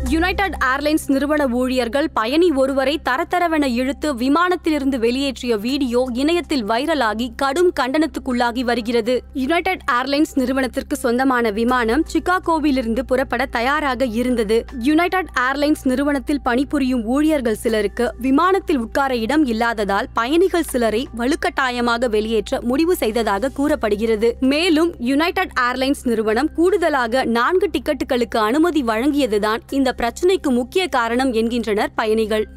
United airlines நிறுவன ஊழியர்கள் பயணி ஒருவரை தரதரவென இழுத்து விமானத்திலிருந்து வெளியேற்றிய வீடியோ இணையத்தில் வைரலாகி கடும் கண்டனத்துக்குள்ளாகி வருகிறது. யுனைடெட் ஏர்லைன்ஸ் நிறுவனத்திற்கு சொந்தமான விமானம் சிகாகோவிலிருந்து புறப்பட தயாராக இருந்தது. யுனைடெட் ஏர்லைன்ஸ் நிறுவனத்தில் பணிபுரியும் ஊழியர்கள் சிலருக்கு விமானத்தில் உட்கார இடம் இல்லாததால் பயணிகள் சிலரை வலுக்கட்டாயமாக வெளியேற்ற முடிவு செய்ததாக கூறப்படுகிறது. மேலும் யுனைடெட் ஏர்லைன்ஸ் நிறுவனம் கூடுதலாக 4 டிக்கெட்டுகளுக்கு அனுமதி வழங்கியதுதான் இந்த பிரச்சனைக்கு முக்கிய காரணம் என்கின்றனர்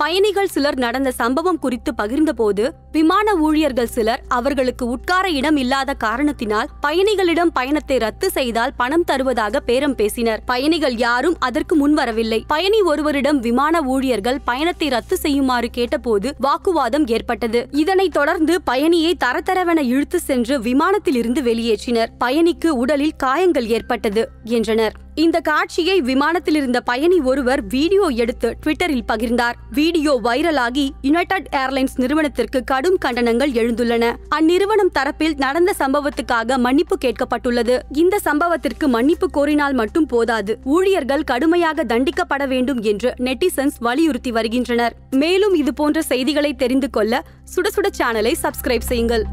பயணிகள் சிலர் நடந்த சம்பவம் குறித்து பகிர்ந்தபோது விமான ஊழியர்கள் சிலர் அவர்களுக்கு உட்கார இடம் இல்லாத காரணத்தினால் பயணிகளிடம் பயணத்தை ரத்து செய்தால் பணம் தருவதாக பேரம் பேசினர். பயணிகள் யாரும் அதற்கு முன்வரவில்லை. பயணி ஒருவரிடம் விமான ஊழியர்கள் பயணத்தை ரத்து செய்யுமாறு கேட்டபோது வாக்குவாதம் ஏற்பட்டது. இதனைத் தொடர்ந்து பயணியை தரதரவென இழுத்து சென்று விமானத்தில் இருந்து வெளியேற்றினர். பயணிக்கு உடலில் காயங்கள் ஏற்பட்டது என்றனர். இந்த காட்சியை விமானத்தில் இருந்த பயணி ஒருவர் வீடியோ எடுத்து ட்விட்டரில் பகிர்ந்தார். வீடியோ வைரலாகி யுனைடெட் ஏர்லைன்ஸ் நிறுவனத்திற்கு கடும் கண்டனங்கள் எழுந்துள்ளன. அந்நிறுவனம் தரப்பில் நடந்த சம்பவத்துக்காக மன்னிப்பு கேட்கப்பட்டுள்ளது. இந்த சம்பவத்திற்கு மன்னிப்பு கோரினால் மட்டும் போதாது, ஊழியர்கள் கடுமையாக தண்டிக்கப்பட வேண்டும் என்று நெட்டிசன்ஸ் வலியுறுத்தி வருகின்றனர். மேலும் இதுபோன்ற செய்திகளை தெரிந்து கொள்ள சுட சுட சேனலை சப்ஸ்கிரைப் செய்யுங்கள்.